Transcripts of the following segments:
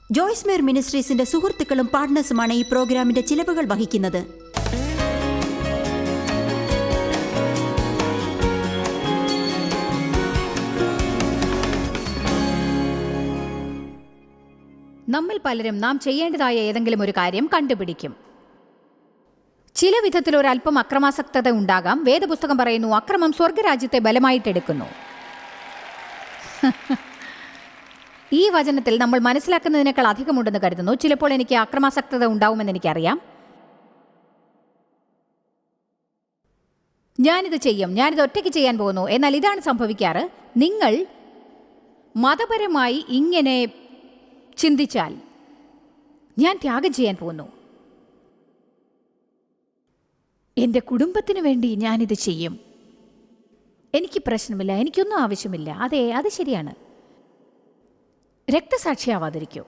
ജോയ്സ് മേർ മിനിസ്ട്രീസിന്റെ സുഹൃത്തുക്കളും പാർട്ട്നേഴ്സുമാണ് ഈ പ്രോഗ്രാമിന്റെ ചിലവുകൾ വഹിക്കുന്നത്. നമ്മിൽ പലരും നാം ചെയ്യേണ്ടതായ ഏതെങ്കിലും ഒരു കാര്യം കണ്ടുപിടിക്കും. ചില വിധത്തിൽ ഒരല്പം അക്രമാസക്തത ഉണ്ടാകാം. വേദപുസ്തകം പറയുന്നു, അക്രമം സ്വർഗരാജ്യത്തെ ബലമായിട്ടെടുക്കുന്നു. ഈ വചനത്തിൽ നമ്മൾ മനസ്സിലാക്കുന്നതിനേക്കാൾ അധികമുണ്ടെന്ന് കരുതുന്നു. ചിലപ്പോൾ എനിക്ക് അക്രമാസക്തത ഉണ്ടാവുമെന്ന് എനിക്കറിയാം. ഞാനിത് ചെയ്യും, ഞാനിത് ഒറ്റയ്ക്ക് ചെയ്യാൻ പോകുന്നു. എന്നാൽ ഇതാണ് സംഭവിക്കാറ്. നിങ്ങൾ മതപരമായി ഇങ്ങനെ ചിന്തിച്ചാൽ, ഞാൻ ത്യാഗം ചെയ്യാൻ പോകുന്നു, എൻ്റെ കുടുംബത്തിന് വേണ്ടി ഞാനിത് ചെയ്യും, എനിക്ക് പ്രശ്നമില്ല, എനിക്കൊന്നും ആവശ്യമില്ല. അതെ, അത് ശരിയാണ്. രക്തസാക്ഷിയാവാതിരിക്കൂ.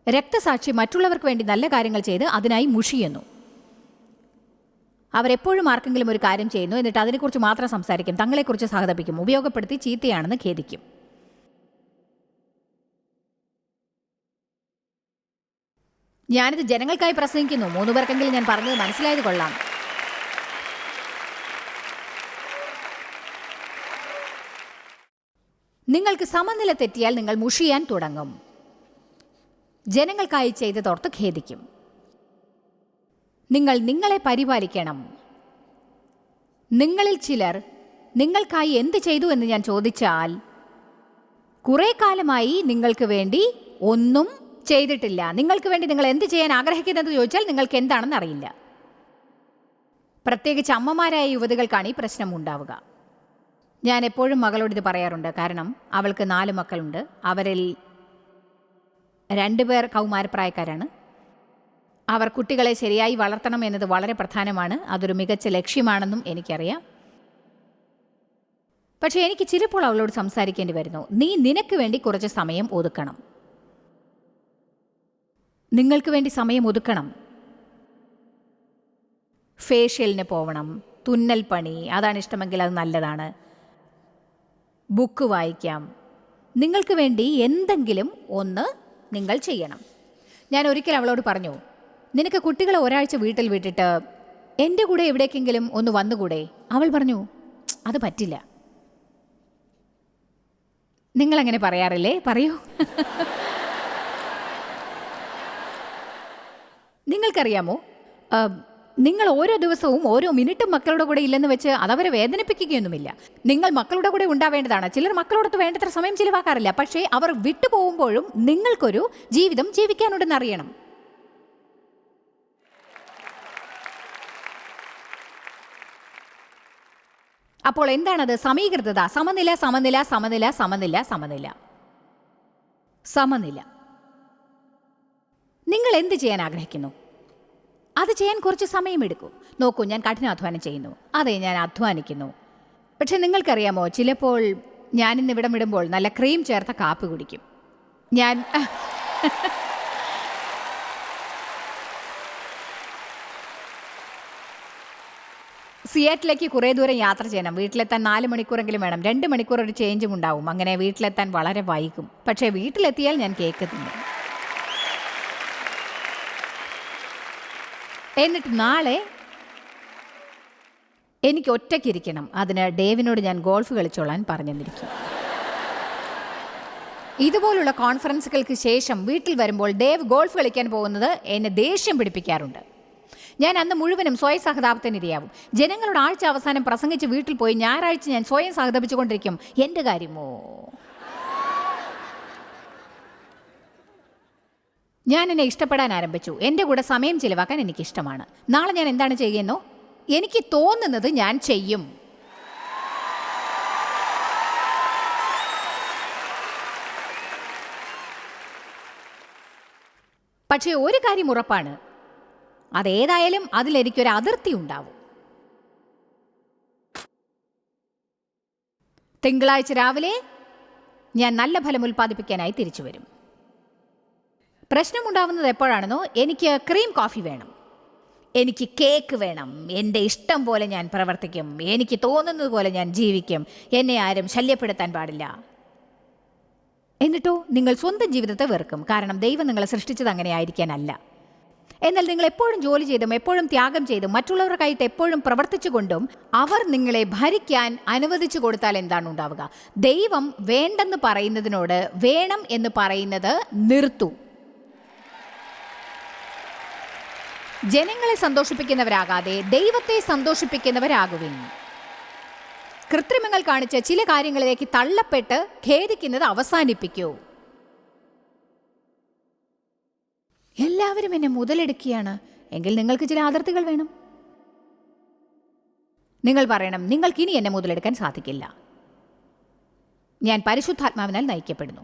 രക്തസാക്ഷി മറ്റുള്ളവർക്ക് വേണ്ടി നല്ല കാര്യങ്ങൾ ചെയ്ത് അതിനായി മുഷിയുന്നു. അവരെപ്പോഴും ആർക്കെങ്കിലും ഒരു കാര്യം ചെയ്യുന്നു, എന്നിട്ട് അതിനെക്കുറിച്ച് മാത്രം സംസാരിക്കും, തങ്ങളെക്കുറിച്ച് സഹതപിക്കും, ഉപയോഗപ്പെടുത്തി ചീത്തയാണെന്ന് ഖേദിക്കും. ഞാനിത് ജനങ്ങൾക്കായി പ്രസംഗിക്കുന്നു. 3 പേർക്കെങ്കിലും ഞാൻ പറഞ്ഞത് മനസ്സിലായത് കൊള്ളാം. നിങ്ങൾക്ക് സമനില തെറ്റിയാൽ നിങ്ങൾ മുഷിയാൻ തുടങ്ങും. ജനങ്ങൾക്കായി ചെയ്തതോർത്ത് ഖേദിക്കും. നിങ്ങൾ നിങ്ങളെ പരിപാലിക്കണം. നിങ്ങളിൽ ചിലർ നിങ്ങൾക്കായി എന്ത് ചെയ്തു എന്ന് ഞാൻ ചോദിച്ചാൽ, കുറേ കാലമായി നിങ്ങൾക്ക് വേണ്ടി ഒന്നും ചെയ്തിട്ടില്ല. നിങ്ങൾക്ക് വേണ്ടി നിങ്ങൾ എന്ത് ചെയ്യാൻ ആഗ്രഹിക്കുന്നത് ചോദിച്ചാൽ നിങ്ങൾക്ക് എന്താണെന്ന് അറിയില്ല. പ്രത്യേകിച്ച് അമ്മമാരായ യുവതികൾക്കാണ് ഈ പ്രശ്നം ഉണ്ടാവുക. ഞാൻ എപ്പോഴും മകളോട് ഇത് പറയാറുണ്ട്. കാരണം അവൾക്ക് 4 മക്കളുണ്ട്. അവരിൽ 2 പേർ കൗമാരപ്രായക്കാരാണ്. അവർ കുട്ടികളെ ശരിയായി വളർത്തണം എന്നത് വളരെ പ്രധാനമാണ്. അതൊരു മികച്ച ലക്ഷ്യമാണെന്നും എനിക്കറിയാം. പക്ഷേ എനിക്ക് ചിലപ്പോൾ അവളോട് സംസാരിക്കേണ്ടി വരുന്നു. നീ നിനക്ക് വേണ്ടി കുറച്ച് സമയം ഒതുക്കണം. നിങ്ങൾക്ക് വേണ്ടി സമയം ഒതുക്കണം. ഫേഷ്യലിന് പോവണം, തുന്നൽ പണി, അതാണ് ഇഷ്ടമെങ്കിൽ അത് നല്ലതാണ്. ബുക്ക് വായിക്കാം. നിങ്ങൾക്ക് വേണ്ടി എന്തെങ്കിലും ഒന്ന് നിങ്ങൾ ചെയ്യണം. ഞാൻ ഒരിക്കൽ അവളോട് പറഞ്ഞു, നിനക്ക് കുട്ടികളെ ഒരാഴ്ച വീട്ടിൽ വിട്ടിട്ട് എൻ്റെ കൂടെ എവിടേക്കെങ്കിലും ഒന്ന് വന്നുകൂടെ? അവൾ പറഞ്ഞു, അത് പറ്റില്ല. നിങ്ങളങ്ങനെ പറയാറില്ലേ? പറയൂ. നിങ്ങൾക്കറിയാമോ, നിങ്ങൾ ഓരോ ദിവസവും ഓരോ മിനിറ്റും മക്കളുടെ കൂടെ ഇല്ലെന്ന് വെച്ച് അതവരെ വേദനിപ്പിക്കുകയൊന്നുമില്ല. നിങ്ങൾ മക്കളുടെ കൂടെ ഉണ്ടാവേണ്ടതാണ്. ചിലർ മക്കളോടൊത്ത് വേണ്ടത്ര സമയം ചിലവാക്കാറില്ല. പക്ഷേ അവർ വിട്ടുപോകുമ്പോഴും നിങ്ങൾക്കൊരു ജീവിതം ജീവിക്കാനുണ്ടെന്ന് അറിയണം. അപ്പോൾ എന്താണത്? സമീകൃതത, സമനില, സമനില, സമനില, സമനില, സമനില, സമനില. നിങ്ങൾ എന്ത് ചെയ്യാൻ ആഗ്രഹിക്കുന്നു അത് ചെയ്യാൻ കുറച്ച് സമയമെടുക്കൂ. നോക്കൂ, ഞാൻ കഠിനാധ്വാനം ചെയ്യുന്നു. അതെ, ഞാൻ അധ്വാനിക്കുന്നു. പക്ഷെ നിങ്ങൾക്കറിയാമോ, ചിലപ്പോൾ ഞാനിന്ന് ഇവിടം വിടുമ്പോൾ നല്ല ക്രീം ചേർത്ത കാപ്പി കുടിക്കും. ഞാൻ സിയാറ്റിലേക്ക് കുറേ ദൂരം യാത്ര ചെയ്യണം. വീട്ടിലെത്താൻ 4 മണിക്കൂറെങ്കിലും വേണം. 2 മണിക്കൂർ ഒരു ചേഞ്ചും ഉണ്ടാവും. അങ്ങനെ വീട്ടിലെത്താൻ വളരെ വൈകും. പക്ഷേ വീട്ടിലെത്തിയാൽ ഞാൻ കേക്ക് തിന്നും. എന്നിട്ട് നാളെ എനിക്ക് ഒറ്റയ്ക്കിരിക്കണം. അതിന് ഡേവിനോട് ഞാൻ ഗോൾഫ് കളിച്ചോളാൻ പറഞ്ഞെന്നിരിക്കും. ഇതുപോലുള്ള കോൺഫറൻസുകൾക്ക് ശേഷം വീട്ടിൽ വരുമ്പോൾ ഡേവ് ഗോൾഫ് കളിക്കാൻ പോകുന്നത് എന്നെ ദേഷ്യം പിടിപ്പിക്കാറുണ്ട്. ഞാൻ അന്ന് മുഴുവനും സ്വയം സഹതാപത്തിനിരയാവും. ജനങ്ങളുടെ ആഴ്ച അവസാനം പ്രസംഗിച്ച് വീട്ടിൽ പോയി ഞായറാഴ്ച ഞാൻ സ്വയം സഹതപിച്ചുകൊണ്ടിരിക്കും. എൻ്റെ കാര്യമോ, ഞാൻ എന്നെ ഇഷ്ടപ്പെടാൻ ആരംഭിച്ചു. എൻ്റെ കൂടെ സമയം ചിലവാക്കാൻ എനിക്കിഷ്ടമാണ്. നാളെ ഞാൻ എന്താണ് ചെയ്യുന്നോ, എനിക്ക് തോന്നുന്നത് ഞാൻ ചെയ്യും. പക്ഷേ ഒരു കാര്യം ഉറപ്പാണ്, അതേതായാലും അതിലെനിക്കൊരു അതിർത്തി ഉണ്ടാവും. തിങ്കളാഴ്ച രാവിലെ ഞാൻ നല്ല ഫലം ഉൽപ്പാദിപ്പിക്കാനായി തിരിച്ചു വരും. പ്രശ്നമുണ്ടാവുന്നത് എപ്പോഴാണെന്നോ, എനിക്ക് ക്രീം കോഫി വേണം, എനിക്ക് കേക്ക് വേണം, എൻ്റെ ഇഷ്ടം പോലെ ഞാൻ പ്രവർത്തിക്കും, എനിക്ക് തോന്നുന്നത് പോലെ ഞാൻ ജീവിക്കും, എന്നെ ആരും ശല്യപ്പെടുത്താൻ പാടില്ല. എന്നിട്ടോ നിങ്ങൾ സ്വന്തം ജീവിതത്തെ വെറുക്കും. കാരണം ദൈവം നിങ്ങളെ സൃഷ്ടിച്ചത് അങ്ങനെ ആയിരിക്കാനല്ല. എന്നാൽ നിങ്ങൾ എപ്പോഴും ജോലി ചെയ്തും എപ്പോഴും ത്യാഗം ചെയ്തും മറ്റുള്ളവർക്കായിട്ട് എപ്പോഴും പ്രവർത്തിച്ചുകൊണ്ടും അവർ നിങ്ങളെ ഭരിക്കാൻ അനുവദിച്ചു കൊടുത്താൽ എന്താണ് ഉണ്ടാവുക? ദൈവം വേണ്ടെന്ന് പറയുന്നതിനോട് വേണം എന്ന് പറയുന്നത് നിർത്തൂ. ജനങ്ങളെ സന്തോഷിപ്പിക്കുന്നവരാകാതെ ദൈവത്തെ സന്തോഷിപ്പിക്കുന്നവരാകുവിൻ. കൃത്രിമങ്ങൾ കാണിച്ച് ചില കാര്യങ്ങളിലേക്ക് തള്ളപ്പെട്ട് ഖേദിക്കുന്നത് അവസാനിപ്പിക്കൂ. എല്ലാവരും എന്നെ മുതലെടുക്കുകയാണ് എങ്കിൽ നിങ്ങൾക്ക് ചില അതിർത്തികൾ വേണം. നിങ്ങൾ പറയണം, നിങ്ങൾക്കിനി എന്നെ മുതലെടുക്കാൻ സാധിക്കില്ല. ഞാൻ പരിശുദ്ധാത്മാവിനാൽ നയിക്കപ്പെടുന്നു.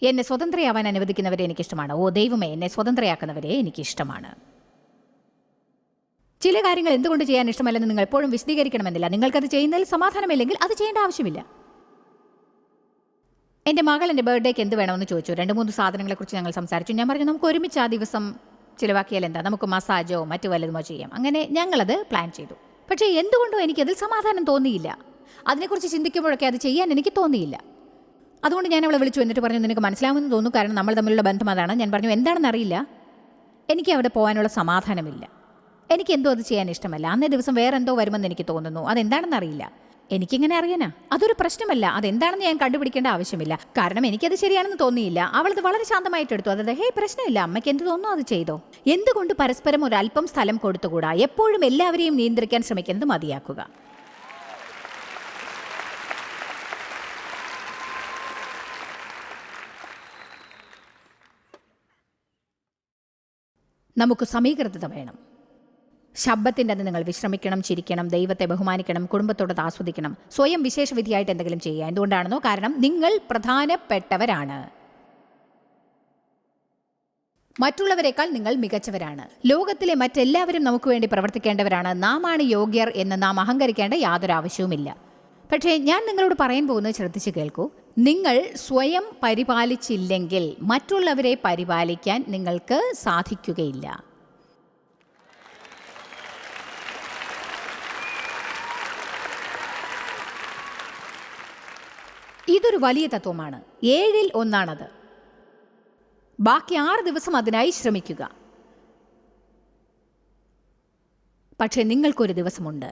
എന്നെ സ്വതന്ത്രയാവാൻ അനുവദിക്കുന്നവരെ എനിക്കിഷ്ടമാണ്. ഓ ദൈവമേ, എന്നെ സ്വതന്ത്രയാക്കുന്നവരെ എനിക്കിഷ്ടമാണ്. ചില കാര്യങ്ങൾ എന്തുകൊണ്ട് ചെയ്യാൻ ഇഷ്ടമല്ലെന്ന് നിങ്ങൾ എപ്പോഴും വിശദീകരിക്കണമെന്നില്ല. നിങ്ങൾക്കത് ചെയ്യുന്നതിൽ സമാധാനമില്ലെങ്കിൽ അത് ചെയ്യേണ്ട ആവശ്യമില്ല. എൻ്റെ മകൾ എൻ്റെ ബർത്ത്ഡേക്ക് എന്ത് വേണമെന്ന് ചോദിച്ചു. 2-3 സാധനങ്ങളെക്കുറിച്ച് ഞങ്ങൾ സംസാരിച്ചു. ഞാൻ പറഞ്ഞു, നമുക്ക് ഒരുമിച്ച് ആ ദിവസം ചിലവാക്കിയാൽ എന്താ, നമുക്ക് മസാജോ മറ്റു വല്ലതുമോ ചെയ്യാം. അങ്ങനെ ഞങ്ങളത് പ്ലാൻ ചെയ്തു. പക്ഷേ എന്തുകൊണ്ടോ എനിക്കതിൽ സമാധാനം തോന്നിയില്ല. അതിനെക്കുറിച്ച് ചിന്തിക്കുമ്പോഴൊക്കെ അത് ചെയ്യാൻ എനിക്ക് തോന്നിയില്ല. അതുകൊണ്ട് ഞാൻ അവളെ വിളിച്ചു. എന്നിട്ട് പറഞ്ഞു, നിനക്ക് മനസ്സിലാവുമെന്ന് തോന്നുന്നു, കാരണം നമ്മൾ തമ്മിലുള്ള ബന്ധം അതാണ്. ഞാൻ പറഞ്ഞു, എന്താണെന്ന് അറിയില്ല, എനിക്ക് അവിടെ പോകാനുള്ള സമാധാനമില്ല. എനിക്ക് എന്തോ അത് ചെയ്യാൻ ഇഷ്ടമല്ല. അന്നേ ദിവസം വേറെ എന്തോ വരുമെന്ന് എനിക്ക് തോന്നുന്നു. അതെന്താണെന്ന് അറിയില്ല. എനിക്കിങ്ങനെ അറിയാനാ? അതൊരു പ്രശ്നമല്ല. അതെന്താണെന്ന് ഞാൻ കണ്ടുപിടിക്കേണ്ട ആവശ്യമില്ല. കാരണം എനിക്കത് ശരിയാണെന്ന് തോന്നിയില്ല. അവളത് വളരെ ശാന്തമായിട്ട് എടുത്തു. അതായത്, ഹേ, പ്രശ്നമില്ല, അമ്മയ്ക്ക് എന്ത് തോന്നുന്നു അത് ചെയ്തോ. എന്തുകൊണ്ട് പരസ്പരം ഒരല്പം സ്ഥലം കൊടുത്തുകൂടാ? എപ്പോഴും എല്ലാവരെയും നിയന്ത്രിക്കാൻ ശ്രമിക്കുന്നത് മതിയാക്കുക. നമുക്ക് സമീകൃതത വേണം. ശബ്ദത്തിൻ്റെ അന്ന് നിങ്ങൾ വിശ്രമിക്കണം, ചിരിക്കണം, ദൈവത്തെ ബഹുമാനിക്കണം, കുടുംബത്തോട് ആസ്വദിക്കണം, സ്വയം വിശേഷവിധിയായിട്ട് എന്തെങ്കിലും ചെയ്യുക. എന്തുകൊണ്ടാണെന്നോ, കാരണം നിങ്ങൾ പ്രധാനപ്പെട്ടവരാണ്. മറ്റുള്ളവരെക്കാൾ നിങ്ങൾ മികച്ചവരാണ്. ലോകത്തിലെ മറ്റെല്ലാവരും നമുക്ക് വേണ്ടി പ്രവർത്തിക്കേണ്ടവരാണ്. നാം ആണ് യോഗ്യർ എന്ന് നാം അഹങ്കരിക്കേണ്ട യാതൊരു ആവശ്യവുമില്ല. പക്ഷേ ഞാൻ നിങ്ങളോട് പറയാൻ പോകുന്നത് ശ്രദ്ധിച്ച് കേൾക്കൂ. നിങ്ങൾ സ്വയം പരിപാലിച്ചില്ലെങ്കിൽ മറ്റുള്ളവരെ പരിപാലിക്കാൻ നിങ്ങൾക്ക് സാധിക്കുകയില്ല. ഇതൊരു വലിയ തത്വമാണ്. 7-ൽ 1 ബാക്കി 6 ദിവസം അതിനായി ശ്രമിക്കുക. പക്ഷേ നിങ്ങൾക്കൊരു ദിവസമുണ്ട്.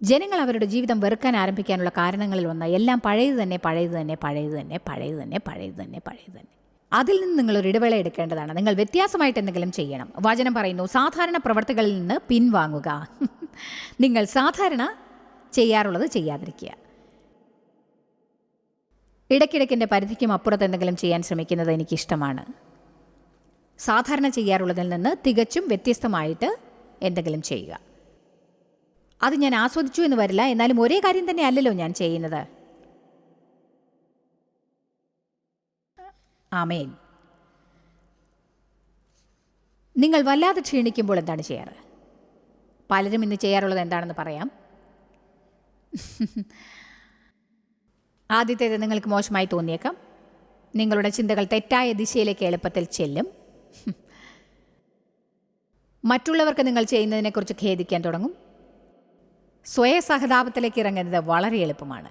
ജനങ്ങൾ അവരുടെ ജീവിതം വെറുക്കാൻ ആരംഭിക്കാനുള്ള കാരണങ്ങളിൽ ഒന്ന്, എല്ലാം പഴയത് തന്നെ, പഴയത് തന്നെ, പഴയത് തന്നെ, പഴയത് തന്നെ, പഴയത് തന്നെ, പഴയത് തന്നെ. അതിൽ നിന്ന് നിങ്ങളൊരു ഇടവേള എടുക്കേണ്ടതാണ്. നിങ്ങൾ വ്യത്യാസമായിട്ട് എന്തെങ്കിലും ചെയ്യണം. വചനം പറയുന്നു, സാധാരണ പ്രവർത്തികളിൽ നിന്ന് പിൻവാങ്ങുക. നിങ്ങൾ സാധാരണ ചെയ്യാറുള്ളത് ചെയ്യാതിരിക്കുക. ഇടയ്ക്കിടയ്ക്ക് എൻ്റെ പരിധിക്കും അപ്പുറത്ത് എന്തെങ്കിലും ചെയ്യാൻ ശ്രമിക്കുന്നത് എനിക്കിഷ്ടമാണ്. സാധാരണ ചെയ്യാറുള്ളതിൽ നിന്ന് തികച്ചും വ്യത്യസ്തമായിട്ട് എന്തെങ്കിലും ചെയ്യുക. അത് ഞാൻ ആസ്വദിച്ചു എന്ന് വരില്ല, എന്നാലും ഒരേ കാര്യം തന്നെ അല്ലല്ലോ ഞാൻ ചെയ്യുന്നത്. ആമേൻ. നിങ്ങൾ വല്ലാതെ ക്ഷീണിക്കുമ്പോൾ എന്താണ് ചെയ്യാറ്? പലരും ഇന്ന് ചെയ്യാറുള്ളത് എന്താണെന്ന് പറയാം. ആദ്യത്തേത് നിങ്ങൾക്ക് മോശമായി തോന്നിയേക്കാം. നിങ്ങളുടെ ചിന്തകൾ തെറ്റായ ദിശയിലേക്ക് എളുപ്പത്തിൽ ചെല്ലും. മറ്റുള്ളവർക്ക് നിങ്ങൾ ചെയ്യുന്നതിനെക്കുറിച്ച് ഖേദിക്കാൻ തുടങ്ങും. സ്വയസഹതാപത്തിലേക്ക് ഇറങ്ങുന്നത് വളരെ എളുപ്പമാണ്.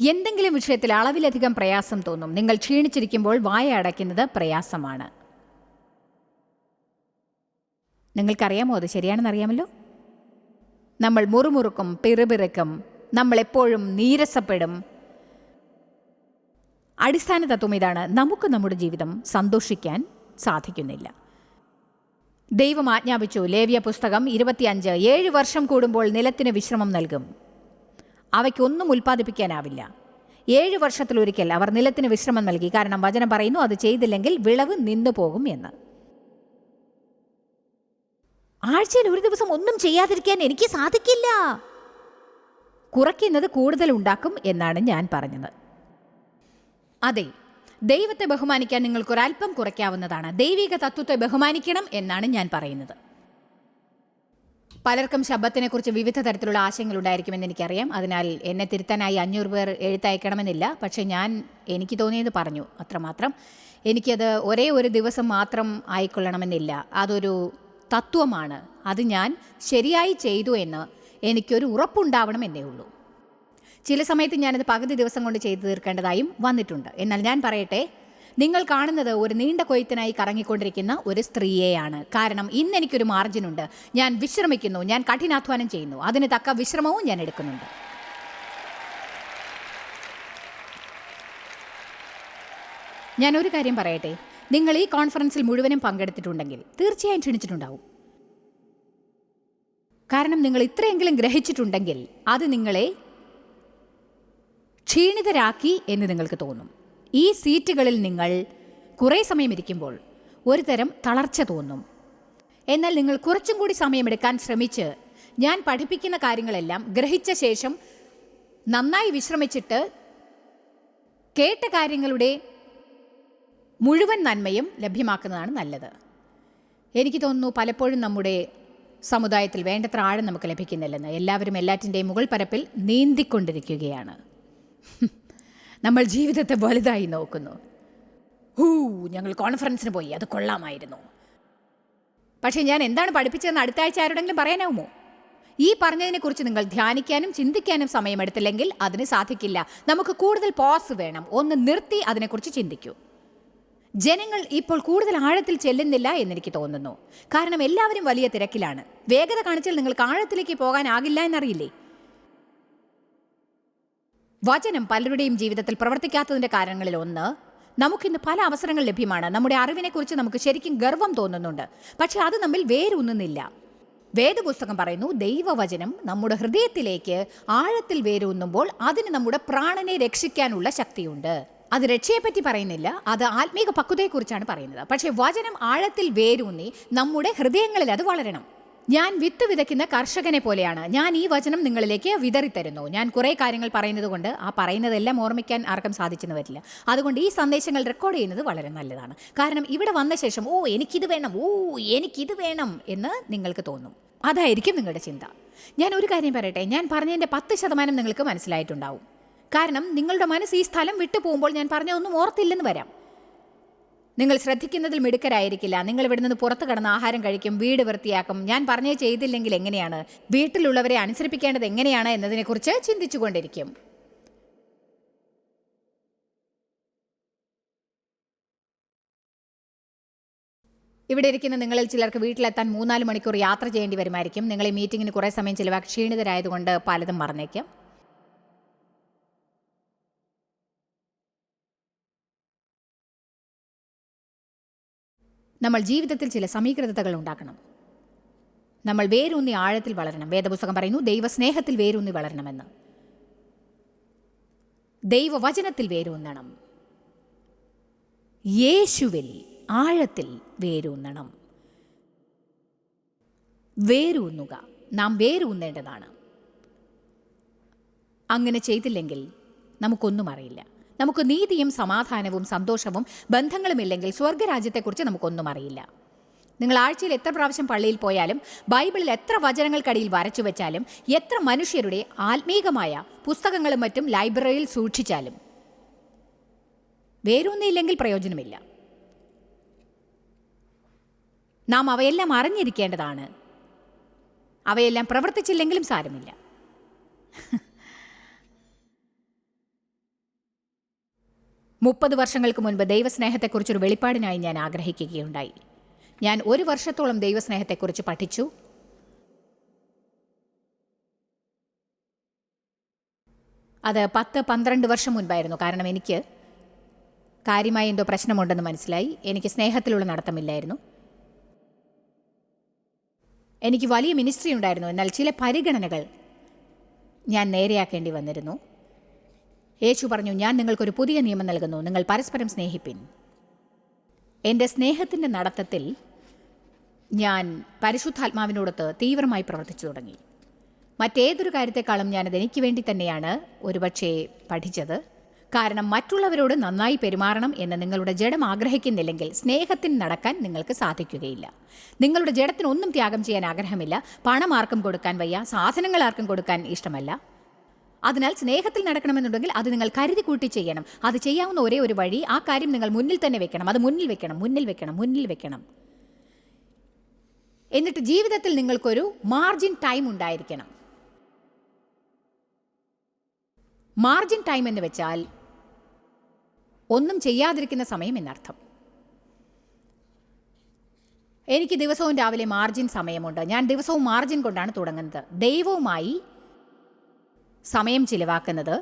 എന്തെങ്കിലും വിഷയത്തിൽ അളവിലധികം പ്രയാസം തോന്നും. നിങ്ങൾ ക്ഷീണിച്ചിരിക്കുമ്പോൾ വായ അടയ്ക്കുന്നത് പ്രയാസമാണ്. നിങ്ങൾക്കറിയാമോ അത് ശരിയാണെന്നറിയാമല്ലോ? നമ്മൾ മുറുമുറുക്കും, പിറുപിറുക്കും, നമ്മളെപ്പോഴും നീരസപ്പെടും. അടിസ്ഥാന തത്വം ഇതാണ്: നമുക്ക് നമ്മുടെ ജീവിതം സന്തോഷിക്കാൻ സാധിക്കുന്നില്ല. ദൈവം ആജ്ഞാപിച്ചു, ലേവ്യ പുസ്തകം 25, 7 വർഷം കൂടുമ്പോൾ നിലത്തിന് വിശ്രമം നൽകും. അവയ്ക്കൊന്നും ഉൽപ്പാദിപ്പിക്കാനാവില്ല. 7 വർഷത്തിലൊരിക്കൽ അവർ നിലത്തിന് വിശ്രമം നൽകി. കാരണം വചനം പറയുന്നു, അത് ചെയ്തില്ലെങ്കിൽ വിളവ് നിന്നു പോകും എന്ന്. ആഴ്ചയിൽ ഒരു ദിവസം ഒന്നും ചെയ്യാതിരിക്കാൻ എനിക്ക് സാധിക്കില്ല. കുറയ്ക്കുന്നത് കൂടുതൽ ഉണ്ടാക്കും എന്നാണ് ഞാൻ പറഞ്ഞത്. അതെ, ദൈവത്തെ ബഹുമാനിക്കാൻ നിങ്ങൾക്കൊരൽപ്പം കുറയ്ക്കാവുന്നതാണ്. ദൈവിക തത്വത്തെ ബഹുമാനിക്കണം എന്നാണ് ഞാൻ പറയുന്നത്. പലർക്കും ശബ്ദത്തിനെക്കുറിച്ച് വിവിധ തരത്തിലുള്ള ആശയങ്ങൾ ഉണ്ടായിരിക്കുമെന്ന് എനിക്കറിയാം. അതിനാൽ എന്നെ തിരുത്താനായി 500 പേർ എഴുത്തയക്കണമെന്നില്ല. പക്ഷേ എനിക്ക് തോന്നിയത് പറഞ്ഞു, അത്രമാത്രം. എനിക്കത് ഒരേ ഒരു ദിവസം മാത്രം ആയിക്കൊള്ളണമെന്നില്ല. അതൊരു തത്വമാണ്. അത് ഞാൻ ശരിയായി ചെയ്തു എന്ന് എനിക്കൊരു ഉറപ്പുണ്ടാവണമെന്നേ ഉള്ളൂ. ചില സമയത്ത് ഞാനത് പകുതി ദിവസം കൊണ്ട് ചെയ്തു തീർക്കേണ്ടതായും വന്നിട്ടുണ്ട്. എന്നാൽ ഞാൻ പറയട്ടെ, നിങ്ങൾ കാണുന്നത് ഒരു നീണ്ട കൊയ്ത്തിനായി കറങ്ങിക്കൊണ്ടിരിക്കുന്ന ഒരു സ്ത്രീയെയാണ്. കാരണം ഇന്ന് എനിക്കൊരു മാർജിനുണ്ട്. ഞാൻ വിശ്രമിക്കുന്നു, ഞാൻ കഠിനാധ്വാനം ചെയ്യുന്നു, അതിന് തക്ക വിശ്രമവും ഞാൻ എടുക്കുന്നുണ്ട്. ഞാൻ ഒരു കാര്യം പറയട്ടെ, നിങ്ങൾ ഈ കോൺഫറൻസിൽ മുഴുവനും പങ്കെടുത്തിട്ടുണ്ടെങ്കിൽ തീർച്ചയായും ക്ഷണിച്ചിട്ടുണ്ടാവും. കാരണം നിങ്ങൾ ഇത്രയെങ്കിലും ഗ്രഹിച്ചിട്ടുണ്ടെങ്കിൽ അത് നിങ്ങളെ ക്ഷീണിതരാക്കി എന്ന് നിങ്ങൾക്ക് തോന്നും. ഈ സീറ്റുകളിൽ നിങ്ങൾ കുറേ സമയം ഇരിക്കുമ്പോൾ ഒരു തരം തളർച്ച തോന്നും. എന്നാൽ നിങ്ങൾ കുറച്ചും കൂടി സമയമെടുക്കാൻ ശ്രമിച്ച് ഞാൻ പഠിപ്പിക്കുന്ന കാര്യങ്ങളെല്ലാം ഗ്രഹിച്ച ശേഷം നന്നായി വിശ്രമിച്ചിട്ട് കേട്ട കാര്യങ്ങളുടെ മുഴുവൻ നന്മയും ലഭ്യമാക്കുന്നതാണ് നല്ലത്. എനിക്ക് തോന്നുന്നു പലപ്പോഴും നമ്മുടെ സമുദായത്തിൽ വേണ്ടത്ര ആഴം നമുക്ക് ലഭിക്കുന്നില്ലെന്ന്. എല്ലാവരും എല്ലാറ്റിൻ്റെയും മുകൾ പരപ്പിൽ നീന്തിക്കൊണ്ടിരിക്കുകയാണ്. നമ്മൾ ജീവിതത്തെ വലുതായി നോക്കുന്നു. ഞങ്ങൾ കോൺഫറൻസിന് പോയി, അത് കൊള്ളാമായിരുന്നു. പക്ഷേ ഞാൻ എന്താണ് പഠിപ്പിച്ചതെന്ന് അടുത്ത ആഴ്ച ആരോടെങ്കിലും പറയാനാവുമോ? ഈ പറഞ്ഞതിനെക്കുറിച്ച് നിങ്ങൾ ധ്യാനിക്കാനും ചിന്തിക്കാനും സമയമെടുത്തില്ലെങ്കിൽ അതിന് സാധിക്കില്ല. നമുക്ക് കൂടുതൽ പോസ് വേണം. ഒന്ന് നിർത്തി അതിനെക്കുറിച്ച് ചിന്തിക്കൂ. ജനങ്ങൾ ഇപ്പോൾ കൂടുതൽ ആഴത്തിൽ ചെല്ലുന്നില്ല എന്നെനിക്ക് തോന്നുന്നു. കാരണം എല്ലാവരും വലിയ തിരക്കിലാണ്. വേഗത കാണിച്ചാൽ നിങ്ങൾക്ക് ആഴത്തിലേക്ക് പോകാനാകില്ല എന്നറിയില്ലേ? വചനം പലരുടെയും ജീവിതത്തിൽ പ്രവർത്തിക്കാത്തതിൻ്റെ കാരണങ്ങളിൽ ഒന്ന്, നമുക്കിന്ന് പല അവസരങ്ങൾ ലഭ്യമാണ്. നമ്മുടെ അറിവിനെക്കുറിച്ച് നമുക്ക് ശരിക്കും ഗർവം തോന്നുന്നുണ്ട്, പക്ഷെ അത് നമ്മിൽ വേരൂന്നുന്നില്ല. വേദപുസ്തകം പറയുന്നു, ദൈവവചനം നമ്മുടെ ഹൃദയത്തിലേക്ക് ആഴത്തിൽ വേരൂന്നുമ്പോൾ അതിന് നമ്മുടെ പ്രാണനെ രക്ഷിക്കാനുള്ള ശക്തിയുണ്ട്. അത് രക്ഷയെപ്പറ്റി പറയുന്നില്ല, അത് ആത്മീക പക്വതയെക്കുറിച്ചാണ് പറയുന്നത്. പക്ഷേ വചനം ആഴത്തിൽ വേരൂന്നി നമ്മുടെ ഹൃദയങ്ങളിൽ അത് വളരണം. ഞാൻ വിത്ത് വിതയ്ക്കുന്ന കർഷകനെ പോലെയാണ്. ഞാൻ ഈ വചനം നിങ്ങളിലേക്ക് വിതറിത്തരുന്നു. ഞാൻ കുറേ കാര്യങ്ങൾ പറയുന്നത് കൊണ്ട് ആ പറയുന്നതെല്ലാം ഓർമ്മിക്കാൻ ആർക്കും സാധിച്ചെന്ന് വരില്ല. അതുകൊണ്ട് ഈ സന്ദേശങ്ങൾ റെക്കോർഡ് ചെയ്യുന്നത് വളരെ നല്ലതാണ്. കാരണം ഇവിടെ വന്ന ശേഷം എനിക്കിത് വേണം എന്ന് നിങ്ങൾക്ക് തോന്നും. അതായിരിക്കും നിങ്ങളുടെ ചിന്ത. ഞാൻ ഒരു കാര്യം പറയട്ടെ, ഞാൻ പറഞ്ഞതിൻ്റെ 10% നിങ്ങൾക്ക് മനസ്സിലായിട്ടുണ്ടാവും. കാരണം നിങ്ങളുടെ മനസ്സ് ഈ സ്ഥലം വിട്ടു പോകുമ്പോൾ ഞാൻ പറഞ്ഞതൊന്നും ഓർത്തില്ലെന്ന് വരാം. നിങ്ങൾ ശ്രദ്ധിക്കുന്നതിൽ മിടുക്കരായിരിക്കില്ല. നിങ്ങൾ ഇവിടെ നിന്ന് പുറത്ത് കിടന്ന് ആഹാരം കഴിക്കും, വീട് വൃത്തിയാക്കും. ഞാൻ പറഞ്ഞത് ചെയ്തില്ലെങ്കിൽ എങ്ങനെയാണ്? വീട്ടിലുള്ളവരെ അനുസരിപ്പിക്കേണ്ടത് എങ്ങനെയാണ് എന്നതിനെക്കുറിച്ച് ചിന്തിച്ചു കൊണ്ടിരിക്കും. ഇവിടെ ഇരിക്കുന്ന നിങ്ങളിൽ ചിലർക്ക് വീട്ടിലെത്താൻ 3-4 മണിക്കൂർ യാത്ര ചെയ്യേണ്ടി വരുമായിരിക്കും. നിങ്ങൾ ഈ മീറ്റിങ്ങിന് കുറേ സമയം ചിലവാക്കി ക്ഷീണിതരായതുകൊണ്ട് പലതും മറന്നേക്കും. നമ്മൾ ജീവിതത്തിൽ ചില സമീകൃതതകൾ ഉണ്ടാക്കണം. നമ്മൾ വേരൂന്നി ആഴത്തിൽ വളരണം. വേദപുസ്തകം പറയുന്നു, ദൈവസ്നേഹത്തിൽ വേരൂന്നി വളരണമെന്ന്. ദൈവവചനത്തിൽ വേരൂന്നണം. യേശുവിൽ ആഴത്തിൽ വേരൂന്നണം. വേരൂന്നുക. നാം വേരൂന്നേണ്ടതാണ്. അങ്ങനെ ചെയ്തില്ലെങ്കിൽ നമുക്കൊന്നും അറിയില്ല. നമുക്ക് നീതിയും സമാധാനവും സന്തോഷവും ബന്ധങ്ങളുമില്ലെങ്കിൽ സ്വർഗരാജ്യത്തെക്കുറിച്ച് നമുക്കൊന്നും അറിയില്ല. നിങ്ങൾ ആഴ്ചയിൽ എത്ര പ്രാവശ്യം പള്ളിയിൽ പോയാലും, ബൈബിളിൽ എത്ര വചനങ്ങൾക്കടിയിൽ വരച്ചു വെച്ചാലും, എത്ര മനുഷ്യരുടെ ആത്മീകമായ പുസ്തകങ്ങളും മറ്റും ലൈബ്രറിയിൽ സൂക്ഷിച്ചാലും വേരൊന്നുമില്ലെങ്കിൽ പ്രയോജനമില്ല. നാം അവയെല്ലാം അറിഞ്ഞിരിക്കേണ്ടതാണ്. അവയെല്ലാം പ്രവർത്തിച്ചില്ലെങ്കിലും സാരമില്ല. മുപ്പത് വർഷങ്ങൾക്ക് മുൻപ് ദൈവസ്നേഹത്തെക്കുറിച്ചൊരു വെളിപ്പാടിനായി ഞാൻ ആഗ്രഹിക്കുകയുണ്ടായി. ഞാൻ 1 വർഷത്തോളം ദൈവസ്നേഹത്തെക്കുറിച്ച് പഠിച്ചു. അത് 10-12 വർഷം മുൻപായിരുന്നു. കാരണം എനിക്ക് കാര്യമായി എന്തോ പ്രശ്നമുണ്ടെന്ന് മനസ്സിലായി. എനിക്ക് സ്നേഹത്തിലുള്ള നടത്തമില്ലായിരുന്നു. എനിക്ക് വലിയ മിനിസ്ട്രി ഉണ്ടായിരുന്നു, എന്നാൽ ചില പരിഗണനകൾ ഞാൻ നേരെയാക്കേണ്ടി വന്നിരുന്നു. യേശു പറഞ്ഞു, ഞാൻ നിങ്ങൾക്കൊരു പുതിയ നിയമം നൽകുന്നു, നിങ്ങൾ പരസ്പരം സ്നേഹിപ്പിൻ. എൻ്റെ സ്നേഹത്തിൻ്റെ നടത്തത്തിൽ ഞാൻ പരിശുദ്ധാത്മാവിനോടൊത്ത് തീവ്രമായി പ്രവർത്തിച്ചു തുടങ്ങി. മറ്റേതൊരു കാര്യത്തെക്കാളും ഞാനത് എനിക്ക് വേണ്ടി തന്നെയാണ് ഒരുപക്ഷെ പഠിച്ചത്. കാരണം മറ്റുള്ളവരോട് നന്നായി പെരുമാറണം എന്ന് നിങ്ങളുടെ ജഡം ആഗ്രഹിക്കുന്നില്ലെങ്കിൽ സ്നേഹത്തിന് നടക്കാൻ നിങ്ങൾക്ക് സാധിക്കുകയില്ല. നിങ്ങളുടെ ജഡത്തിന് ഒന്നും ത്യാഗം ചെയ്യാൻ ആഗ്രഹമില്ല. പണം ആർക്കും കൊടുക്കാൻ വയ്യ, സാധനങ്ങൾ ആർക്കും കൊടുക്കാൻ ഇഷ്ടമല്ല. അതിനാൽ സ്നേഹത്തിൽ നടക്കണമെന്നുണ്ടെങ്കിൽ അത് നിങ്ങൾ കരുതി കൂട്ടി ചെയ്യണം. അത് ചെയ്യാവുന്ന ഒരേ ഒരു വഴി, ആ കാര്യം നിങ്ങൾ മുന്നിൽ തന്നെ വെക്കണം. അത് മുന്നിൽ വെക്കണം. എന്നിട്ട് ജീവിതത്തിൽ നിങ്ങൾക്കൊരു മാർജിൻ ടൈം ഉണ്ടായിരിക്കണം. മാർജിൻ ടൈം എന്ന് വെച്ചാൽ ഒന്നും ചെയ്യാതിരിക്കുന്ന സമയം എന്നർത്ഥം. എനിക്ക് ദിവസവും രാവിലെ മാർജിൻ സമയമുണ്ട്. ഞാൻ ദിവസവും മാർജിൻ കൊണ്ടാണ് തുടങ്ങുന്നത്. ദൈവവുമായി സമയം ചിലവാക്കുന്നത്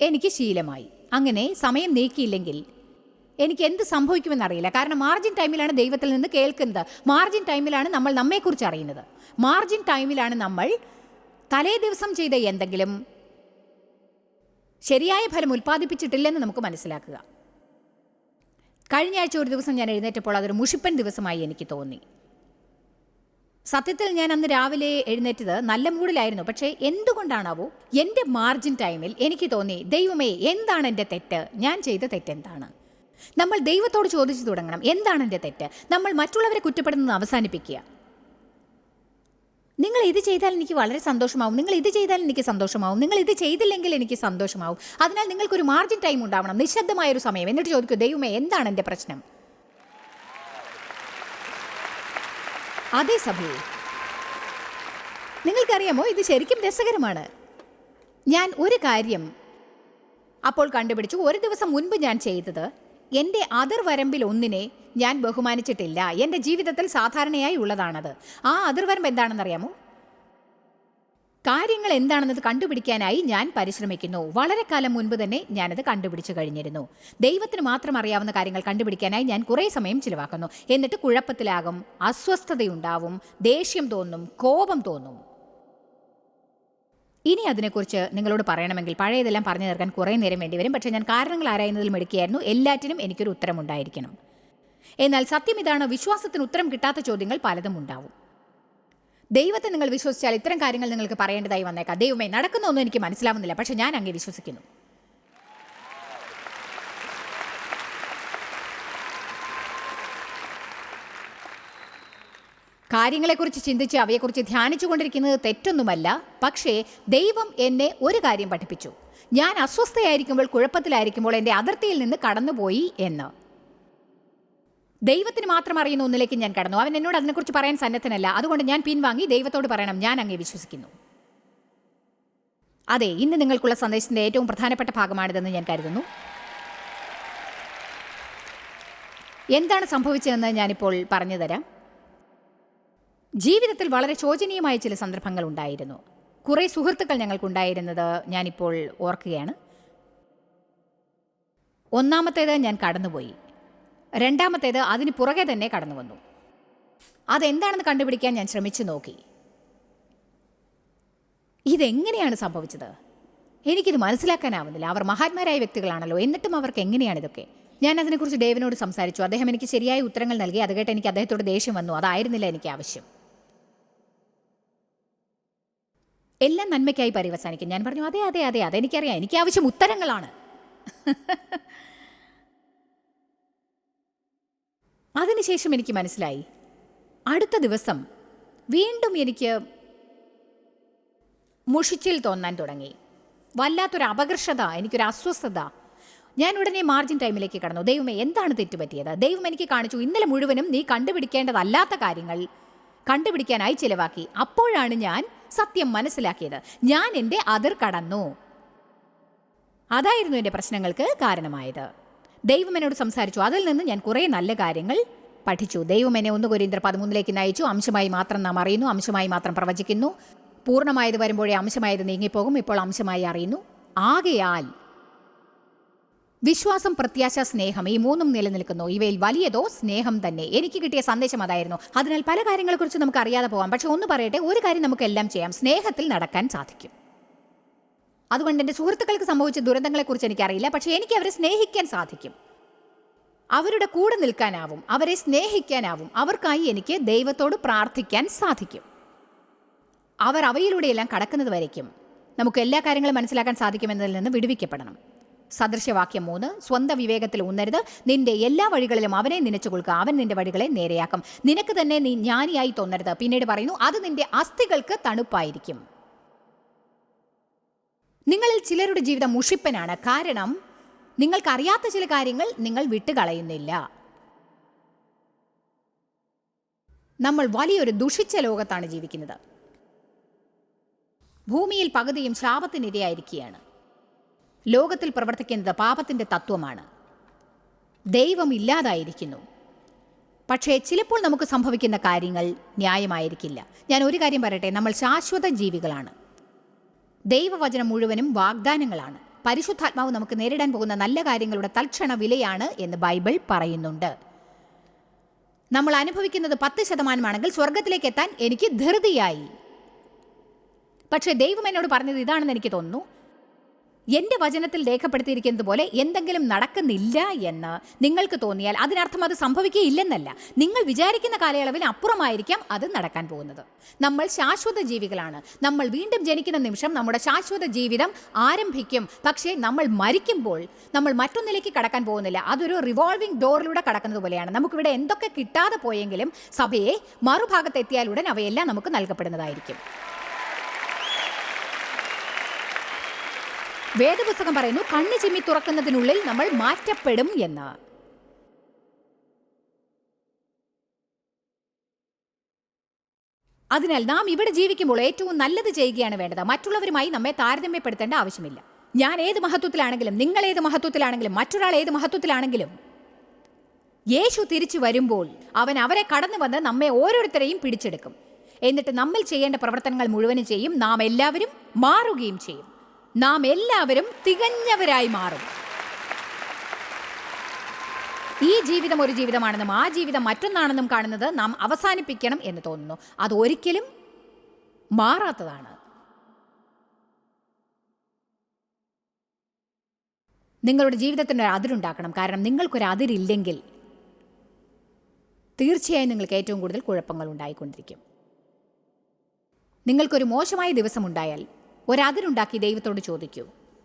എനിക്ക് ശീലമായി. അങ്ങനെ സമയം നീക്കിയില്ലെങ്കിൽ എനിക്ക് എന്ത് സംഭവിക്കുമെന്നറിയില്ല. കാരണം മാർജിൻ ടൈമിലാണ് ദൈവത്തിൽ നിന്ന് കേൾക്കുന്നത്. മാർജിൻ ടൈമിലാണ് നമ്മൾ നമ്മെക്കുറിച്ച് അറിയുന്നത്. മാർജിൻ ടൈമിലാണ് നമ്മൾ തലേ ദിവസം ചെയ്ത എന്തെങ്കിലും ശരിയായ ഫലം ഉൽപ്പാദിപ്പിച്ചിട്ടില്ലെന്ന് നമുക്ക് മനസ്സിലാക്കുക. കഴിഞ്ഞ ആഴ്ച ഒരു ദിവസം ഞാൻ എഴുന്നേറ്റപ്പോൾ അതൊരു മുഷിപ്പൻ ദിവസമായി എനിക്ക് തോന്നി. സത്യത്തിൽ ഞാൻ അന്ന് രാവിലെ എഴുന്നേറ്റത് നല്ല മൂഡിലായിരുന്നു. പക്ഷേ എന്തുകൊണ്ടാണാവോ എൻ്റെ മാർജിൻ ടൈമിൽ എനിക്ക് തോന്നി, ദൈവമേ എന്താണ് എൻ്റെ തെറ്റ്? ഞാൻ ചെയ്ത തെറ്റെന്താണ്? നമ്മൾ ദൈവത്തോട് ചോദിച്ചു തുടങ്ങണം, എന്താണ് എൻ്റെ തെറ്റ്? നമ്മൾ മറ്റുള്ളവരെ കുറ്റപ്പെടുന്നത് അവസാനിപ്പിക്കുക. നിങ്ങൾ ഇത് ചെയ്താൽ എനിക്ക് വളരെ സന്തോഷമാവും, നിങ്ങൾ ഇത് ചെയ്താൽ എനിക്ക് സന്തോഷമാവും, നിങ്ങൾ ഇത് ചെയ്തില്ലെങ്കിൽ എനിക്ക് സന്തോഷമാവും. അതിനാൽ നിങ്ങൾക്കൊരു മാർജിൻ ടൈം ഉണ്ടാവണം, നിശബ്ദമായൊരു സമയം. എന്നിട്ട് ചോദിക്കൂ, ദൈവമേ എന്താണ് എൻ്റെ പ്രശ്നം? അതേ സഭയെ നിങ്ങൾക്കറിയാമോ, ഇത് ശരിക്കും രസകരമാണ്. ഞാൻ ഒരു കാര്യം അപ്പോൾ കണ്ടുപിടിച്ചു. ഒരു ദിവസം മുൻപ് ഞാൻ ചെയ്തത്, എൻ്റെ അതിർവരമ്പിൽ ഒന്നിനെ ഞാൻ ബഹുമാനിച്ചിട്ടില്ല. എൻ്റെ ജീവിതത്തിൽ സാധാരണയായി ഉള്ളതാണത്. ആ അതിർവരമ്പ് എന്താണെന്നറിയാമോ? കാര്യങ്ങൾ എന്താണെന്നത് കണ്ടുപിടിക്കാനായി ഞാൻ പരിശ്രമിക്കുന്നു. വളരെ കാലം മുൻപ് തന്നെ ഞാനത് കണ്ടുപിടിച്ചു കഴിഞ്ഞിരുന്നു. ദൈവത്തിന് മാത്രം അറിയാവുന്ന കാര്യങ്ങൾ കണ്ടുപിടിക്കാനായി ഞാൻ കുറേ സമയം ചിലവാക്കുന്നു. എന്നിട്ട് കുഴപ്പത്തിലാകും, അസ്വസ്ഥതയുണ്ടാവും, ദേഷ്യം തോന്നും, കോപം തോന്നും. ഇനി അതിനെക്കുറിച്ച് നിങ്ങളോട് പറയണമെങ്കിൽ പഴയതെല്ലാം പറഞ്ഞു തീർക്കാൻ കുറേ നേരം വേണ്ടി വരും. പക്ഷേ ഞാൻ കാരണങ്ങൾ ആരായുന്നതിൽ മിടുക്കിയായിരുന്നു. എല്ലാറ്റിനും എനിക്കൊരു ഉത്തരമുണ്ടായിരിക്കണം. എന്നാൽ സത്യം ഇതാണ്, വിശ്വാസത്തിന് ഉത്തരം കിട്ടാത്ത ചോദ്യങ്ങൾ പലതും ഉണ്ടാവും. ദൈവത്തെ നിങ്ങൾ വിശ്വസിച്ചാൽ ഇത്തരം കാര്യങ്ങൾ നിങ്ങൾക്ക് പറയേണ്ടതായി വന്നേക്കാം. ദൈവമേ നടക്കുന്നൊന്നും എനിക്ക് മനസ്സിലാവുന്നില്ല, പക്ഷെ ഞാൻ അങ്ങേ വിശ്വസിക്കുന്നു. കാര്യങ്ങളെക്കുറിച്ച് ചിന്തിച്ച് അവയെക്കുറിച്ച് ധ്യാനിച്ചു കൊണ്ടിരിക്കുന്നത് തെറ്റൊന്നുമല്ല. പക്ഷേ ദൈവം എന്നെ ഒരു കാര്യം പഠിപ്പിച്ചു. ഞാൻ അസ്വസ്ഥയായിരിക്കുമ്പോൾ, കുഴപ്പത്തിലായിരിക്കുമ്പോൾ എൻ്റെ അതിർത്തിയിൽ നിന്ന് കടന്നുപോയി എന്ന്. ദൈവത്തിന് മാത്രം അറിയുന്ന ഒന്നിലേക്ക് ഞാൻ കടന്നു. അവൻ എന്നോട് അതിനെക്കുറിച്ച് പറയാൻ സന്നദ്ധനല്ല. അതുകൊണ്ട് ഞാൻ പിൻവാങ്ങി ദൈവത്തോട് പറയണം, ഞാൻ അങ്ങേ വിശ്വസിക്കുന്നു. അതെ, ഇന്ന് നിങ്ങൾക്കുള്ള സന്ദേശത്തിൻ്റെ ഏറ്റവും പ്രധാനപ്പെട്ട ഭാഗമാണിതെന്ന് ഞാൻ കരുതുന്നു. എന്താണ് സംഭവിച്ചതെന്ന് ഞാനിപ്പോൾ പറഞ്ഞു തരാം. ജീവിതത്തിൽ വളരെ ശോചനീയമായ ചില സന്ദർഭങ്ങൾ ഉണ്ടായിരുന്നു. കുറേ സുഹൃത്തുക്കൾ ഞങ്ങൾക്കുണ്ടായിരുന്നത് ഞാനിപ്പോൾ ഓർക്കുകയാണ്. ഒന്നാമത്തേത് ഞാൻ കടന്നുപോയി. രണ്ടാമത്തേത് അതിന് പുറകെ തന്നെ കടന്നു വന്നു. അതെന്താണെന്ന് കണ്ടുപിടിക്കാൻ ഞാൻ ശ്രമിച്ചു നോക്കി. ഇതെങ്ങനെയാണ് സംഭവിച്ചത്? എനിക്കിത് മനസ്സിലാക്കാനാവുന്നില്ല. അവർ മഹാന്മാരായ വ്യക്തികളാണല്ലോ, എന്നിട്ടും അവർക്ക് എങ്ങനെയാണ് ഇതൊക്കെ? ഞാൻ അതിനെക്കുറിച്ച് ഡേവിനോട് സംസാരിച്ചു. അദ്ദേഹം എനിക്ക് ശരിയായ ഉത്തരങ്ങൾ നൽകി. അത് കേട്ട് എനിക്ക് അദ്ദേഹത്തോട് ദേഷ്യം വന്നു. അതായിരുന്നില്ല എനിക്ക് ആവശ്യം. എല്ലാം നന്മയ്ക്കായി പര്യവസാനിക്കും. ഞാൻ പറഞ്ഞു, അതെ അതെ അതെ അതെ എനിക്കറിയാം, എനിക്ക് ആവശ്യം ഉത്തരങ്ങളാണ്. അതിനുശേഷം എനിക്ക് മനസ്സിലായി, അടുത്ത ദിവസം വീണ്ടും എനിക്ക് മുഷിച്ചിൽ തോന്നാൻ തുടങ്ങി. വല്ലാത്തൊരു അപകർഷത, എനിക്കൊരു അസ്വസ്ഥത. ഞാൻ ഉടനെ മാർജിൻ ടൈമിലേക്ക് കടന്നു. ദൈവമേ എന്താണ് തെറ്റുപറ്റിയത്? ദൈവം എനിക്ക് കാണിച്ചു, ഇന്നലെ മുഴുവനും നീ കണ്ടുപിടിക്കേണ്ടതല്ലാത്ത കാര്യങ്ങൾ കണ്ടുപിടിക്കാനായി ചിലവാക്കി. അപ്പോഴാണ് ഞാൻ സത്യം മനസ്സിലാക്കിയത്. ഞാൻ എൻ്റെ അതിർ കടന്നു. അതായിരുന്നു എൻ്റെ പ്രശ്നങ്ങൾക്ക് കാരണമായത്. ദൈവം എന്നോട് സംസാരിച്ചു. അതിൽ നിന്ന് ഞാൻ കുറേ നല്ല കാര്യങ്ങൾ പഠിച്ചു. ദൈവം എന്നെ 1 കൊരിന്ത്യർ 13 നയിച്ചു. അംശമായി മാത്രം നാം അറിയുന്നു, അംശമായി മാത്രം പ്രവചിക്കുന്നു. പൂർണ്ണമായത് വരുമ്പോഴേ അംശമായത് നീങ്ങിപ്പോകും. ഇപ്പോൾ അംശമായി അറിയുന്നു. ആകയാൽ വിശ്വാസം, പ്രത്യാശ, സ്നേഹം, ഈ 3 നിലനിൽക്കുന്നു. ഇവയിൽ വലിയതോ സ്നേഹം തന്നെ. എനിക്ക് കിട്ടിയ സന്ദേശം അതായിരുന്നു. അതിനാൽ പല കാര്യങ്ങളെക്കുറിച്ച് നമുക്ക് അറിയാതെ പോകാം. പക്ഷെ ഒന്ന് പറയട്ടെ, ഒരു കാര്യം നമുക്കെല്ലാം ചെയ്യാം, സ്നേഹത്തിൽ നടക്കാൻ സാധിക്കും. അതുകൊണ്ട് എൻ്റെ സുഹൃത്തുക്കൾക്ക് സംഭവിച്ച ദുരന്തങ്ങളെക്കുറിച്ച് എനിക്കറിയില്ല, പക്ഷേ എനിക്ക് അവരെ സ്നേഹിക്കാൻ സാധിക്കും. അവരുടെ കൂടെ നിൽക്കാനാവും, അവരെ സ്നേഹിക്കാനാവും. അവർക്കായി എനിക്ക് ദൈവത്തോട് പ്രാർത്ഥിക്കാൻ സാധിക്കും. അവർ അവയിലൂടെയെല്ലാം കടക്കുന്നത് വരയ്ക്കും നമുക്ക് എല്ലാ കാര്യങ്ങളും മനസ്സിലാക്കാൻ സാധിക്കുമെന്നതിൽ നിന്ന് വിടുവിക്കപ്പെടണം. സദൃശവാക്യം 3, സ്വന്തം വിവേകത്തിൽ ഊന്നരുത്, നിന്റെ എല്ലാ വഴികളിലും അവനെ നനച്ചു കൊള്ളുക, അവൻ നിന്റെ വഴികളെ നേരെയാക്കും. നിനക്ക് തന്നെ നീ ജ്ഞാനിയായി തോന്നരുത്. പിന്നീട് പറയുന്നു, അത് നിന്റെ അസ്ഥികൾക്ക് തണുപ്പായിരിക്കും. നിങ്ങളിൽ ചിലരുടെ ജീവിതം മുഷിപ്പനാണ്. കാരണം നിങ്ങൾക്കറിയാത്ത ചില കാര്യങ്ങൾ നിങ്ങൾ വിട്ടുകളയുന്നില്ല. നമ്മൾ വലിയൊരു ദുഷിച്ച ലോകത്താണ് ജീവിക്കുന്നത്. ഭൂമിയിൽ പകുതിയും ശാപത്തിനിരയായിരിക്കുകയാണ്. ലോകത്തിൽ പ്രവർത്തിക്കുന്നത് പാപത്തിൻ്റെ തത്വമാണ്. ദൈവം ഇല്ലാതായിരിക്കുന്നു. പക്ഷേ ചിലപ്പോൾ നമുക്ക് സംഭവിക്കുന്ന കാര്യങ്ങൾ ന്യായമായിരിക്കില്ല. ഞാൻ ഒരു കാര്യം പറയട്ടെ, നമ്മൾ ശാശ്വത ജീവികളാണ്. ദൈവവചനം മുഴുവനും വാഗ്ദാനങ്ങളാണ്. പരിശുദ്ധാത്മാവ് നമുക്ക് നേരിടാൻ പോകുന്ന നല്ല കാര്യങ്ങളുടെ തൽക്ഷണ വിലയാണ് എന്ന് ബൈബിൾ പറയുന്നുണ്ട്. നമ്മൾ അനുഭവിക്കുന്നത് 10% സ്വർഗത്തിലേക്ക് എത്താൻ എനിക്ക് ധൃതിയായി. പക്ഷേ ദൈവം എന്നോട് പറഞ്ഞത് ഇതാണെന്ന് എനിക്ക് തോന്നുന്നു. എൻ്റെ വചനത്തിൽ രേഖപ്പെടുത്തിയിരിക്കുന്നത് പോലെ എന്തെങ്കിലും നടക്കുന്നില്ല എന്ന് നിങ്ങൾക്ക് തോന്നിയാൽ അതിനർത്ഥം അത് സംഭവിക്കുകയില്ലെന്നല്ല. നിങ്ങൾ വിചാരിക്കുന്ന കാലയളവിന് അപ്പുറമായിരിക്കാം അത് നടക്കാൻ പോകുന്നത്. നമ്മൾ ശാശ്വത ജീവികളാണ്. നമ്മൾ വീണ്ടും ജനിക്കുന്ന നിമിഷം നമ്മുടെ ശാശ്വത ജീവിതം ആരംഭിക്കും. പക്ഷേ നമ്മൾ മരിക്കുമ്പോൾ നമ്മൾ മറ്റൊന്നിലേക്ക് കടക്കാൻ പോകുന്നില്ല. അതൊരു റിവോൾവിംഗ് ഡോറിലൂടെ കടക്കുന്നത് പോലെയാണ്. നമുക്കിവിടെ എന്തൊക്കെ കിട്ടാതെ പോയെങ്കിലും സഭയെ മറുഭാഗത്തെത്തിയാലുടൻ അവയെല്ലാം നമുക്ക് നൽകപ്പെടുന്നതായിരിക്കും. വേദപുസ്തകം പറയുന്നു, കണ്ണ് ചിമ്മി തുറക്കുന്നതിനുള്ളിൽ നമ്മൾ മാറ്റപ്പെടും എന്ന്. അതിനാൽ നാം ഇവിടെ ജീവിക്കുമ്പോൾ ഏറ്റവും നല്ലത് ചെയ്യുകയാണ് വേണ്ടത്. മറ്റുള്ളവരുമായി നമ്മെ താരതമ്യപ്പെടുത്തേണ്ട ആവശ്യമില്ല. ഞാൻ ഏത് മഹത്വത്തിലാണെങ്കിലും, നിങ്ങൾ ഏത് മഹത്വത്തിലാണെങ്കിലും, മറ്റൊരാൾ ഏത് മഹത്വത്തിലാണെങ്കിലും, യേശു തിരിച്ചു വരുമ്പോൾ അവൻ അവരെ കടന്നു വന്ന് നമ്മെ ഓരോരുത്തരെയും പിടിച്ചെടുക്കും. എന്നിട്ട് നമ്മൾ ചെയ്യേണ്ട പ്രവർത്തനങ്ങൾ മുഴുവനും ചെയ്യും. നാം എല്ലാവരും മാറുകയും ചെയ്യും. നാം എല്ലാവരും തികഞ്ഞവരായി മാറും. ഈ ജീവിതം ഒരു ജീവിതമാണെന്നും ആ ജീവിതം മറ്റൊന്നാണെന്നും കാണുന്നത് നാം അവസാനിപ്പിക്കണം എന്ന് തോന്നുന്നു. അത് ഒരിക്കലും മാറാത്തതാണ്. നിങ്ങളുടെ ജീവിതത്തിന് ഒരു അതിരുണ്ടാക്കണം. കാരണം നിങ്ങൾക്കൊരു അതിരില്ലെങ്കിൽ തീർച്ചയായും നിങ്ങൾക്ക് ഏറ്റവും കൂടുതൽ കുഴപ്പങ്ങൾ ഉണ്ടായിക്കൊണ്ടിരിക്കും. നിങ്ങൾക്കൊരു മോശമായ ദിവസമുണ്ടായാൽ ഒരതിരുണ്ടാക്കി ദൈവത്തോട് ചോദിക്കൂ,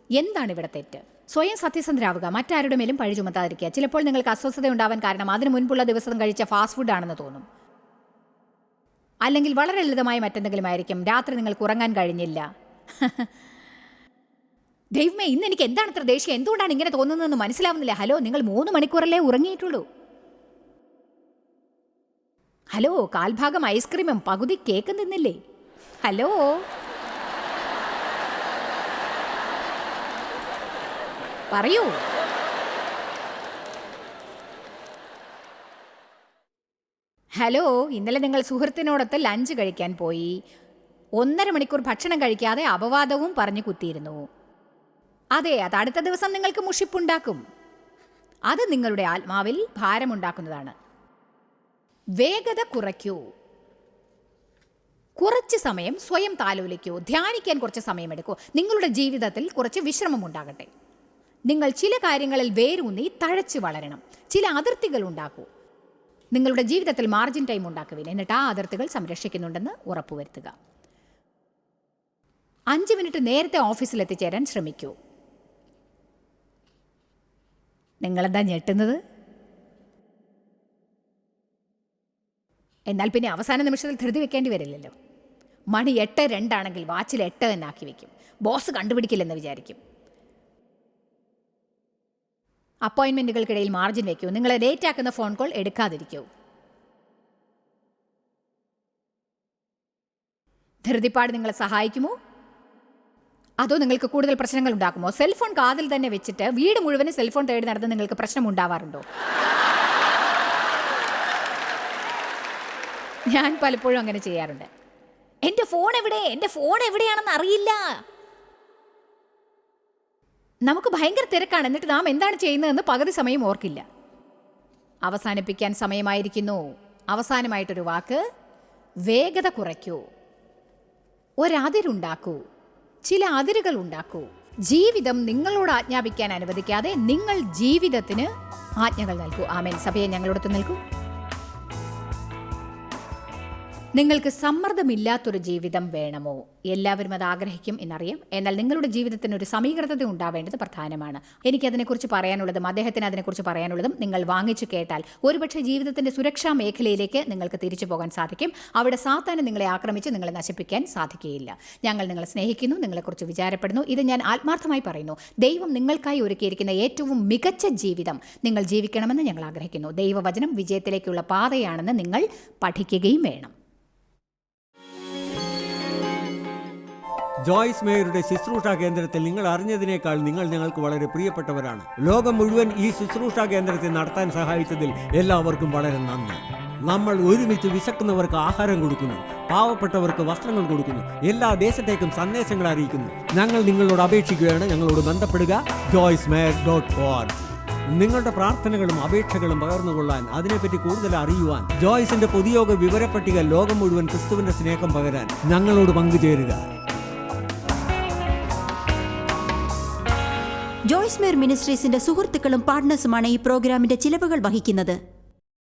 എന്താണ് ഇവിടെ തെറ്റ്? സ്വയം സത്യസന്ധരാവുക. മറ്റാരുടെ മേലും പഴി ചുമത്താതിരിക്കുക. ചിലപ്പോൾ നിങ്ങൾക്ക് അസ്വസ്ഥത ഉണ്ടാവാൻ കാരണം അതിനു മുൻപുള്ള ദിവസം കഴിച്ച ഫാസ്റ്റ് ഫുഡ് ആണെന്ന് തോന്നും. അല്ലെങ്കിൽ വളരെ ലളിതമായ മറ്റെന്തെങ്കിലും ആയിരിക്കും. രാത്രി നിങ്ങൾക്ക് ഉറങ്ങാൻ കഴിഞ്ഞില്ല. ദൈവമേ, ഇന്ന് എനിക്ക് എന്താണ് ഇത്ര ദേഷ്യം? എന്തുകൊണ്ടാണ് ഇങ്ങനെ തോന്നുന്നതെന്ന് മനസ്സിലാവുന്നില്ല. ഹലോ, നിങ്ങൾ 3 മണിക്കൂറല്ലേ ഉറങ്ങിയിട്ടുള്ളൂ? ഹലോ, കാൽഭാഗം ഐസ്ക്രീമും പകുതി കേക്ക് തിന്നില്ലേ? ഹലോ, പറയൂ. ഹലോ, ഇന്നലെ നിങ്ങൾ സുഹൃത്തിനോടൊത്ത് ലഞ്ച് കഴിക്കാൻ പോയി. 1.5 മണിക്കൂർ ഭക്ഷണം കഴിക്കാതെ അപവാദവും പറഞ്ഞു കുത്തിയിരുന്നു. അതെ, അത് അടുത്ത ദിവസം നിങ്ങൾക്ക് മുഷിപ്പുണ്ടാക്കും. അത് നിങ്ങളുടെ ആത്മാവിൽ ഭാരമുണ്ടാക്കുന്നതാണ്. വേഗത കുറയ്ക്കൂ. കുറച്ച് സമയം സ്വയം താലോലിക്കൂ. ധ്യാനിക്കാൻ കുറച്ച് സമയമെടുക്കൂ. നിങ്ങളുടെ ജീവിതത്തിൽ കുറച്ച് വിശ്രമം ഉണ്ടാകട്ടെ. നിങ്ങൾ ചില കാര്യങ്ങളിൽ വേരൂന്നി തഴച്ചു വളരണം. ചില അതിർത്തികൾ ഉണ്ടാക്കൂ. നിങ്ങളുടെ ജീവിതത്തിൽ മാർജിൻ ടൈം ഉണ്ടാക്കുവില്ല. എന്നിട്ട് ആ അതിർത്തികൾ സംരക്ഷിക്കുന്നുണ്ടെന്ന് ഉറപ്പുവരുത്തുക. 5 മിനിറ്റ് നേരത്തെ ഓഫീസിൽ എത്തിച്ചേരാൻ ശ്രമിക്കൂ. നിങ്ങളെന്താ ഞെട്ടുന്നത്? എന്നാൽ പിന്നെ അവസാന നിമിഷത്തിൽ ധൃതി വെക്കേണ്ടി വരില്ലല്ലോ. മണി 8:02 ആണെങ്കിൽ വാച്ചിൽ 8 എന്നാക്കി വെക്കും. ബോസ് കണ്ടുപിടിക്കില്ലെന്ന് വിചാരിക്കും. അപ്പോയിൻമെൻറ്റുകൾക്കിടയിൽ മാർജിൻ വയ്ക്കൂ. നിങ്ങളെ ലേറ്റ് ആക്കുന്ന ഫോൺ കോൾ എടുക്കാതിരിക്കൂ. ധൃതിപ്പാട് നിങ്ങളെ സഹായിക്കുമോ അതോ നിങ്ങൾക്ക് കൂടുതൽ പ്രശ്നങ്ങൾ ഉണ്ടാക്കുമോ? സെൽഫോൺ കാതിൽ തന്നെ വെച്ചിട്ട് വീട് മുഴുവനും സെൽഫോൺ തേടി നടന്ന് നിങ്ങൾക്ക് പ്രശ്നം ഉണ്ടാവാറുണ്ടോ? ഞാൻ പലപ്പോഴും അങ്ങനെ ചെയ്യാറുണ്ട്. എൻ്റെ ഫോൺ എവിടെയാണെന്ന് അറിയില്ല. നമുക്ക് ഭയങ്കര തിരക്കാണ്. എന്നിട്ട് നാം എന്താണ് ചെയ്യുന്നതെന്ന് പകുതി സമയം ഓർക്കില്ല. അവസാനിപ്പിക്കാൻ സമയമായിരിക്കുന്നു. അവസാനമായിട്ടൊരു വാക്ക്, വേഗത കുറയ്ക്കൂ. ഒരതിരുണ്ടാക്കൂ. ചില അതിരുകൾ ഉണ്ടാക്കൂ. ജീവിതം നിങ്ങളോട് ആജ്ഞാപിക്കാൻ അനുവദിക്കാതെ നിങ്ങൾ ജീവിതത്തിന് ആജ്ഞകൾ നൽകൂ. ആമേൻ. സഭയെ ഞങ്ങളോടൊത്ത് നിൽക്കൂ. നിങ്ങൾക്ക് സമ്മർദ്ദമില്ലാത്തൊരു ജീവിതം വേണമോ? എല്ലാവരും അത് ആഗ്രഹിക്കും എന്നറിയാം. എന്നാൽ നിങ്ങളുടെ ജീവിതത്തിന് ഒരു സമീകൃതത ഉണ്ടാവേണ്ടത് പ്രധാനമാണ്. എനിക്കതിനെക്കുറിച്ച് പറയാനുള്ളതും അദ്ദേഹത്തിന് അതിനെക്കുറിച്ച് പറയാനുള്ളതും നിങ്ങൾ വാങ്ങിച്ചു കേട്ടാൽ ഒരുപക്ഷെ ജീവിതത്തിൻ്റെ സുരക്ഷാ മേഖലയിലേക്ക് നിങ്ങൾക്ക് തിരിച്ചു പോകാൻ സാധിക്കും. അവിടെ സാത്താന് നിങ്ങളെ ആക്രമിച്ച് നിങ്ങളെ നശിപ്പിക്കാൻ സാധിക്കുകയില്ല. ഞങ്ങൾ നിങ്ങളെ സ്നേഹിക്കുന്നു, നിങ്ങളെക്കുറിച്ച് വിചാരപ്പെടുന്നു. ഇത് ഞാൻ ആത്മാർത്ഥമായി പറയുന്നു. ദൈവം നിങ്ങൾക്കായി ഒരുക്കിയിരിക്കുന്ന ഏറ്റവും മികച്ച ജീവിതം നിങ്ങൾ ജീവിക്കണമെന്ന് ഞങ്ങൾ ആഗ്രഹിക്കുന്നു. ദൈവവചനം വിജയത്തിലേക്കുള്ള പാതയാണെന്ന് നിങ്ങൾ പഠിക്കുകയും വേണം. ജോയ്സ് മേയറുടെ ശുശ്രൂഷ കേന്ദ്രത്തിൽ നിങ്ങൾ അറിഞ്ഞതിനേക്കാൾ നിങ്ങൾ ഞങ്ങൾക്ക് വളരെ പ്രിയപ്പെട്ടവരാണ്. ലോകം മുഴുവൻ ഈ ശുശ്രൂഷ കേന്ദ്രത്തെ നടത്താൻ സഹായിച്ചതിൽ എല്ലാവർക്കും വളരെ നന്ദി. നമ്മൾ ഒരുമിച്ച് വിശക്കുന്നവർക്ക് ആഹാരം കൊടുക്കുന്നു, പാവപ്പെട്ടവർക്ക് വസ്ത്രങ്ങൾ കൊടുക്കുന്നു, എല്ലാ ദേശത്തേക്കും സന്ദേശങ്ങൾ അറിയിക്കുന്നു. ഞങ്ങൾ നിങ്ങളോട് അപേക്ഷിക്കുകയാണ്, ഞങ്ങളോട് ബന്ധപ്പെടുക joycemeyer.org. നിങ്ങളുടെ പ്രാർത്ഥനകളും അപേക്ഷകളും പകർന്നുകൊള്ളാൻ, അതിനെപ്പറ്റി കൂടുതൽ അറിയുവാൻ, ജോയ്സിന്റെ പൊതുയോഗ വിവരപ്പട്ടിക ലോകം മുഴുവൻ ക്രിസ്തുവിന്റെ സ്നേഹം പകരാൻ ഞങ്ങളോട് പങ്കുചേരുക. ജോയ്സ് മേയർ മിനിസ്ട്രീസിന്റെ സുഹൃത്തുക്കളും പാർട്ട്നേഴ്സുമാണ് ഈ പ്രോഗ്രാമിന്റെ ചിലവുകൾ വഹിക്കുന്നത്.